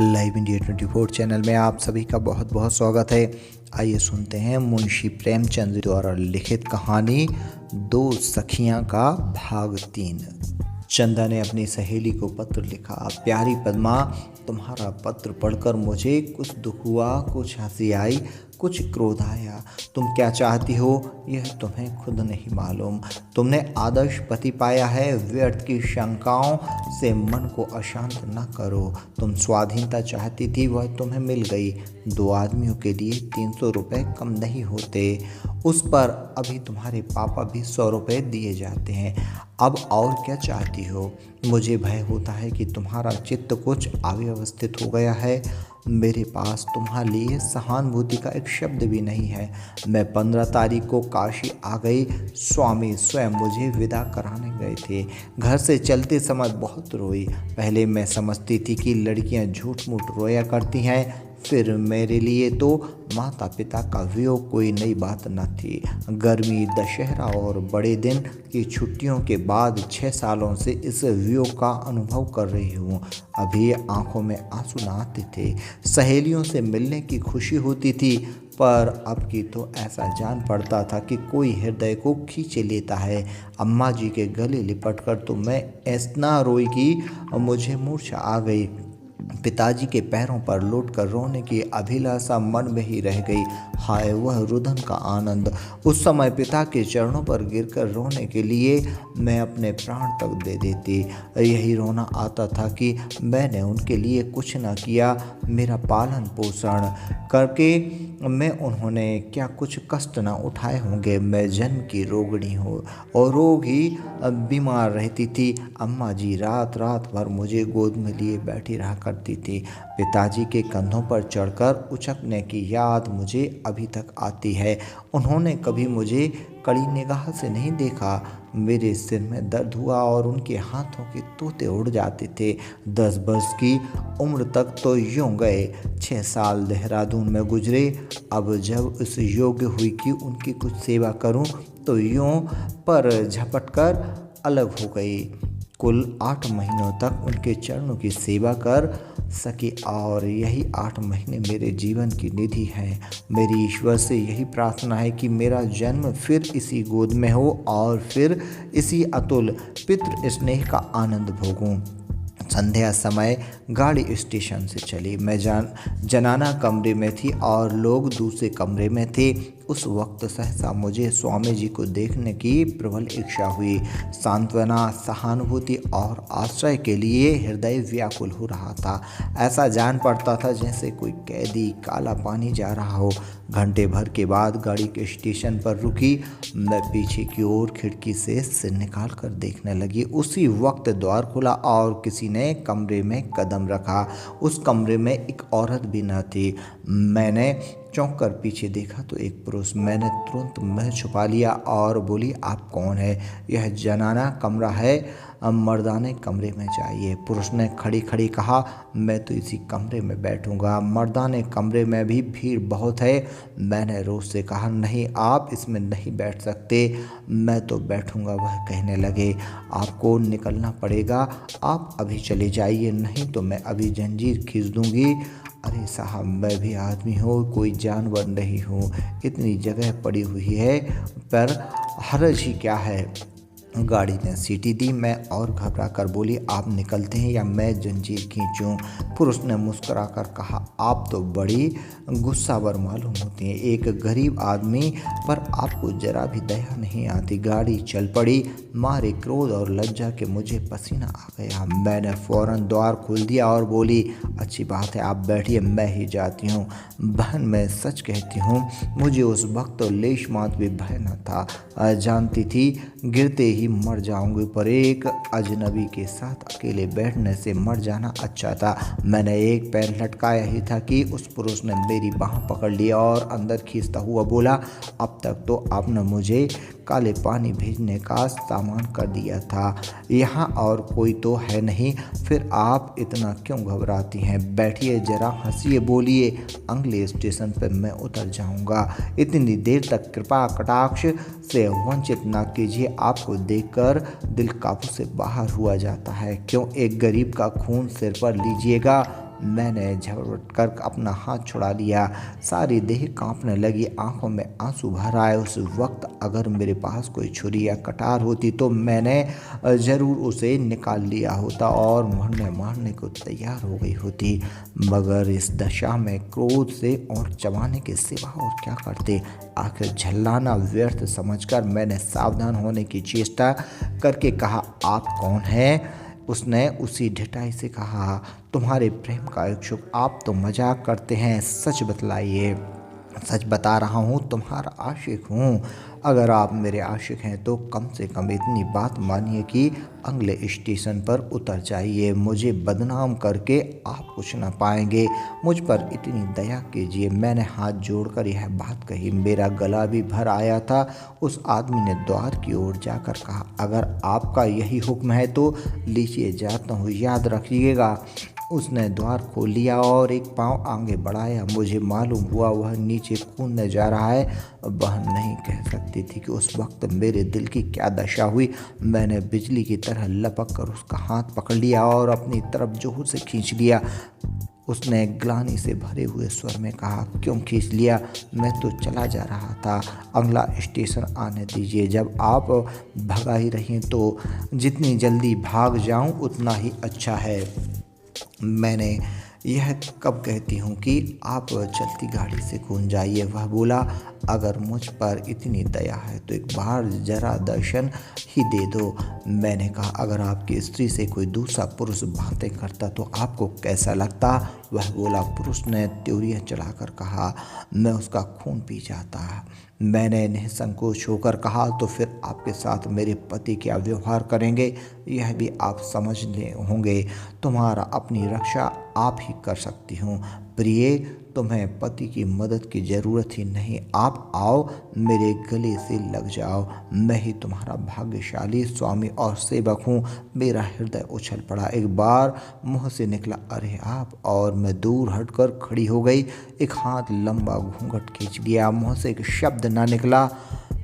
Live India 24 channel में आप सभी का बहुत बहुत स्वागत है। आइए सुनते हैं मुंशी प्रेमचंद द्वारा लिखित कहानी दो सखियां का भाग 3। चंदा ने अपनी सहेली को पत्र लिखा। प्यारी पद्मा, तुम्हारा पत्र पढ़कर मुझे कुछ दुख हुआ, कुछ हंसी आई, कुछ क्रोध आया। तुम क्या चाहती हो यह तुम्हें खुद नहीं मालूम। तुमने आदर्श पति पाया है, व्यर्थ की शंकाओं से मन को अशांत न करो। तुम स्वाधीनता चाहती थी, वह तुम्हें मिल गई। 2 आदमियों के लिए 300 रुपये कम नहीं होते। उस पर अभी तुम्हारे पापा भी 100 रुपये दिए जाते हैं। अब और क्या चाहती हो? मुझे भय होता है कि तुम्हारा चित्त कुछ अव्यवस्थित हो गया है। मेरे पास तुम्हारे लिए सहानुभूति का एक शब्द भी नहीं है। मैं 15 तारीख को काशी आ गई। स्वामी स्वयं मुझे विदा कराने गए थे। घर से चलते समय बहुत रोई। पहले मैं समझती थी कि लड़कियां झूठ मूठ रोया करती हैं, फिर मेरे लिए तो माता पिता का वियोग कोई नई बात न थी। गर्मी, दशहरा और बड़े दिन की छुट्टियों के बाद 6 सालों से इस वियोग का अनुभव कर रही हूँ। अभी आंखों में आंसू न आते थे। सहेलियों से मिलने की खुशी होती थी, पर अब की तो ऐसा जान पड़ता था कि कोई हृदय को खींचे लेता है। अम्मा जी के गले लिपटकर तो मैं इतना रोई कि मुझे मूर्छा आ गई। पिताजी के पैरों पर लौटकर रोने की अभिलाषा मन में ही रह गई। हाय वह रुदन का आनंद! उस समय पिता के चरणों पर गिरकर रोने के लिए मैं अपने प्राण तक दे देती। यही रोना आता था कि मैंने उनके लिए कुछ न किया। मेरा पालन पोषण करके मैं उन्होंने क्या कुछ कष्ट न उठाए होंगे। मैं जन्म की रोगिणी हूँ और रोग ही बीमार रहती थी। अम्मा जी रात रात भर मुझे गोद में लिए बैठी रहा करती थी। पिताजी के कंधों पर चढ़कर उचकने की याद मुझे अभी तक आती है। उन्होंने कभी मुझे कड़ी निगाह से नहीं देखा। मेरे सिर में दर्द हुआ और उनके हाथों के तोते उड़ जाते थे। 10 वर्ष की उम्र तक तो यूं गए। 6 साल देहरादून में गुजरे। अब जब इस योग्य हुई कि उनकी कुछ सेवा करूं, तो यूं पर झपट कर अलग हो गई। कुल 8 महीनों तक उनके चरणों की सेवा कर सकी और यही 8 महीने मेरे जीवन की निधि हैं। मेरी ईश्वर से यही प्रार्थना है कि मेरा जन्म फिर इसी गोद में हो और फिर इसी अतुल पितृ स्नेह का आनंद भोगूं। संध्या समय गाड़ी स्टेशन से चली। मैं जनाना कमरे में थी और लोग दूसरे कमरे में थे। उस वक्त सहसा मुझे स्वामी जी को देखने की प्रबल इच्छा हुई। सांत्वना, सहानुभूति और आश्रय के लिए हृदय व्याकुल हो रहा था। ऐसा जान पड़ता था जैसे कोई कैदी काला पानी जा रहा हो। घंटे भर के बाद गाड़ी के स्टेशन पर रुकी। मैं पीछे की ओर खिड़की से सिर निकाल कर देखने लगी। उसी वक्त द्वार खुला और किसी ने कमरे में कदम रखा। उस कमरे में एक औरत भी न थी। मैंने चौंक कर पीछे देखा तो एक पुरुष। मैंने तुरंत मुँह छुपा लिया और बोली, आप कौन है? यह जनाना कमरा है, मर्दाने कमरे में चाहिए। पुरुष ने खड़ी खड़ी कहा, मैं तो इसी कमरे में बैठूंगा। मर्दाने कमरे में भी भीड़ बहुत है। मैंने रोज से कहा, नहीं आप इसमें नहीं बैठ सकते। मैं तो बैठूंगा। वह कहने लगे, आपको निकलना पड़ेगा, आप अभी चले जाइए, नहीं तो मैं अभी जंजीर खींच दूंगी। अरे साहब, मैं भी आदमी हूँ, कोई जानवर नहीं हूँ। इतनी जगह पड़ी हुई है, पर हर्ज ही क्या है। गाड़ी ने सीटी दी। मैं और घबरा कर बोली, आप निकलते हैं या मैं जंजीर खींचूं? पुरुष ने मुस्कुराकर कहा, आप तो बड़ी गुस्सावर मालूम होती हैं। एक गरीब आदमी पर आपको जरा भी दया नहीं आती। गाड़ी चल पड़ी। मारे क्रोध और लज्जा के मुझे पसीना आ गया। मैंने फौरन द्वार खोल दिया और बोली, अच्छी बात है, आप बैठिए, मैं ही जाती हूँ। बहन, मैं सच कहती हूँ, मुझे उस वक्त तो लेश मात्र भी भय न था। जानती थी गिरते ही मर जाऊंगी, पर एक अजनबी के साथ अकेले बैठने से मर जाना अच्छा था। मैंने एक पैर लटकाया ही था कि उस पुरुष ने मेरी बाह पकड़ लिया और अंदर खींचता हुआ बोला, अब तक तो आपने मुझे काले पानी भेजने का सामान कर दिया था। यहाँ और कोई तो है नहीं, फिर आप इतना क्यों घबराती हैं? बैठिए, जरा हंसिए, बोलिए। अगले स्टेशन पर मैं उतर जाऊँगा। इतनी देर तक कृपा कटाक्ष से वंचित न कीजिए। आपको देखकर दिल काबू से बाहर हुआ जाता है। क्यों एक गरीब का खून सिर पर लीजिएगा? मैंने झपट कर अपना हाथ छुड़ा लिया। सारी देह कांपने लगी, आंखों में आंसू भर आए। उस वक्त अगर मेरे पास कोई छुरी या कटार होती तो मैंने ज़रूर उसे निकाल लिया होता और मुड़ने मारने को तैयार हो गई होती, मगर इस दशा में क्रोध से और चबाने के सिवा और क्या करते। आखिर झल्लाना व्यर्थ समझकर मैंने सावधान होने की चेष्टा करके कहा, आप कौन हैं? उसने उसी ढिठाई से कहा, तुम्हारे प्रेम का इच्छुक। आप तो मजाक करते हैं, सच बतलाइए। सच बता रहा हूँ, तुम्हारा आशिक हूँ। अगर आप मेरे आशिक हैं तो कम से कम इतनी बात मानिए कि अगले स्टेशन पर उतर जाइए। मुझे बदनाम करके आप कुछ न पाएंगे। मुझ पर इतनी दया कीजिए। मैंने हाथ जोड़कर यह बात कही, मेरा गला भी भर आया था। उस आदमी ने द्वार की ओर जाकर कहा, अगर आपका यही हुक्म है तो लीजिए, जाता हूँ, याद रखिएगा। उसने द्वार खोल लिया और एक पांव आगे बढ़ाया। मुझे मालूम हुआ वह नीचे कूदने जा रहा है। वह नहीं कह सकती थी कि उस वक्त मेरे दिल की क्या दशा हुई। मैंने बिजली की तरह लपक कर उसका हाथ पकड़ लिया और अपनी तरफ जोर से खींच लिया। उसने ग्लानि से भरे हुए स्वर में कहा, क्यों खींच लिया? मैं तो चला जा रहा था। अगला स्टेशन आने दीजिए। जब आप भगा ही रही तो जितनी जल्दी भाग जाऊं उतना ही अच्छा है। मैंने यह कब कहती हूँ कि आप चलती गाड़ी से कूद जाइए। वह बोला, अगर मुझ पर इतनी दया है तो एक बार जरा दर्शन ही दे दो। मैंने कहा, अगर आपकी स्त्री से कोई दूसरा पुरुष बातें करता तो आपको कैसा लगता? वह बोला, पुरुष ने त्योरियां चढ़ाकर कहा, मैं उसका खून पी जाता। मैंने निसंकोच होकर कहा, तो फिर आपके साथ मेरे पति क्या व्यवहार करेंगे यह भी आप समझ ले होंगे। तुम्हारा अपनी रक्षा आप ही कर सकती हूँ। प्रिय, तुम्हें पति की मदद की ज़रूरत ही नहीं। आप आओ, मेरे गले से लग जाओ। मैं ही तुम्हारा भाग्यशाली स्वामी और सेवक हूँ। मेरा हृदय उछल पड़ा। एक बार मुँह से निकला, अरे आप, और मैं दूर हटकर खड़ी हो गई। एक हाथ लंबा घूंघट खींच लिया। मुँह से एक शब्द ना निकला।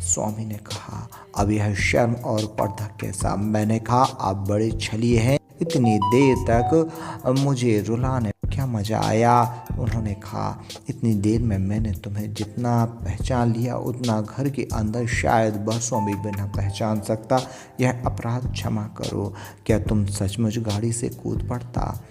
स्वामी ने कहा, अब यह शर्म और पर्दा कैसा? मैंने कहा, आप बड़े छलिए हैं। इतनी देर तक मुझे रुलाने क्या मज़ा आया? उन्होंने कहा, इतनी देर में मैंने तुम्हें जितना पहचान लिया उतना घर के अंदर शायद बरसों में भी न पहचान सकता। यह अपराध क्षमा करो। क्या तुम सचमुच गाड़ी से कूद पड़ता?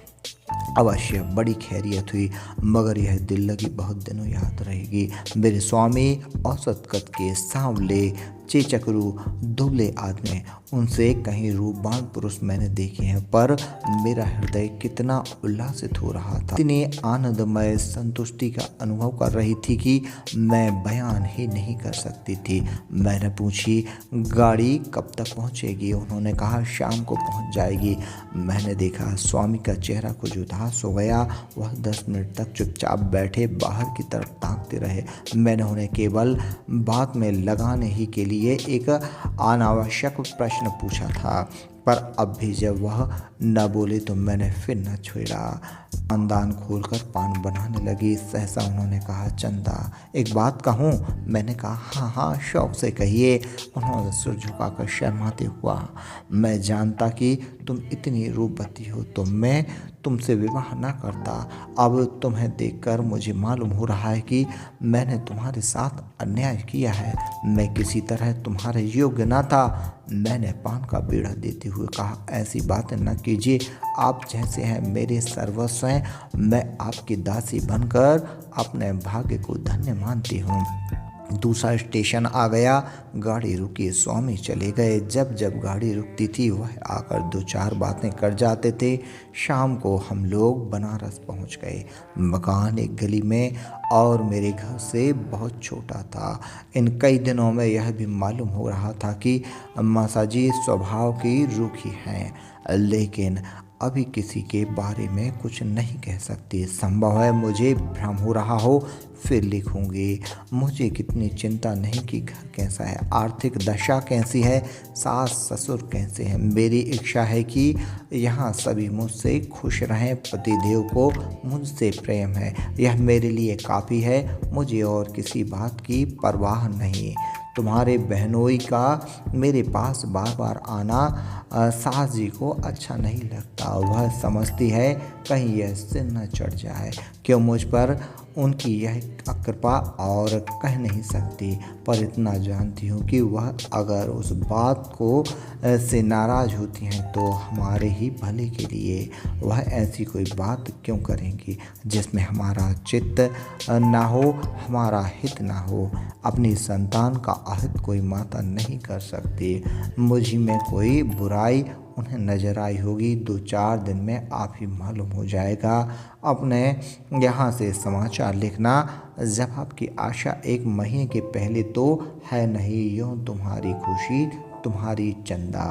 अवश्य, बड़ी खैरियत हुई, मगर यह दिल लगी बहुत दिनों याद रहेगी। मेरे स्वामी औसत कद के, सांवले, चेचकरू, दुबले आदमी। उनसे कहीं रूपवान पुरुष मैंने देखे हैं, पर मेरा हृदय कितना उल्लासित हो रहा था। इतनी आनंदमय संतुष्टि का अनुभव कर रही थी कि मैं बयान ही नहीं कर सकती थी। मैंने पूछी, गाड़ी कब तक पहुंचेगी? उन्होंने कहा, शाम को पहुंच जाएगी। मैंने देखा स्वामी का चेहरा कुछ उदास हो गया। वह 10 मिनट तक चुपचाप बैठे बाहर की तरफ ताकते रहे। मैंने उन्हें केवल बात में लगाने ही के लिए एक अनावश्यक प्रश्न पूछा था, पर अब भी जब वह न बोले तो मैंने फिर न छेड़ा। पानदान खोलकर पान बनाने लगी। सहसा उन्होंने कहा, चंदा, एक बात कहूँ? मैंने कहा, हाँ हाँ, शौक से कहिए। उन्होंने सिर झुकाकर शर्माते हुआ, मैं जानता कि तुम इतनी रूपवती हो तो मैं तुमसे विवाह न करता। अब तुम्हें देखकर मुझे मालूम हो रहा है कि मैंने तुम्हारे साथ अन्याय किया है। मैं किसी तरह तुम्हारे योग्य न था। मैंने पान का बीड़ा देते हुए कहा, ऐसी बातें न कीजिए। आप जैसे हैं मेरे सर्वस्व हैं। मैं आपकी दासी बनकर अपने भाग्य को धन्य मानती हूँ। दूसरा स्टेशन आ गया। गाड़ी रुकी, स्वामी चले गए। जब जब गाड़ी रुकती थी वह आकर 2-4 बातें कर जाते थे। शाम को हम लोग बनारस पहुंच गए। मकान एक गली में और मेरे घर से बहुत छोटा था। इन कई दिनों में यह भी मालूम हो रहा था कि मासाजी स्वभाव की रूखी हैं, लेकिन अभी किसी के बारे में कुछ नहीं कह सकती। संभव है मुझे भ्रम हो रहा हो, फिर लिखूंगी। मुझे कितनी चिंता नहीं कि घर कैसा है, आर्थिक दशा कैसी है, सास ससुर कैसे हैं। मेरी इच्छा है कि यहाँ सभी मुझसे खुश रहें। पतिदेव को मुझसे प्रेम है, यह मेरे लिए काफ़ी है। मुझे और किसी बात की परवाह नहीं। तुम्हारे बहनोई का मेरे पास बार बार आना सास जी को अच्छा नहीं लगता। वह समझती है कहीं यह सिर न चढ़ जाए। क्यों मुझ पर उनकी यह कृपा और कह नहीं सकती, पर इतना जानती हूँ कि वह अगर उस बात को से नाराज़ होती हैं तो हमारे ही भले के लिए। वह ऐसी कोई बात क्यों करेंगी जिसमें हमारा चित्त ना हो, हमारा हित ना हो। अपनी संतान का अहित कोई माता नहीं कर सकती। मुझ में कोई बुराई उन्हें नज़र आई होगी 2-4 दिन में आप ही मालूम हो जाएगा। अपने यहाँ से समाचार लिखना। जवाब की आशा 1 महीने के पहले तो है नहीं। यूँ तुम्हारी खुशी, तुम्हारी चंदा।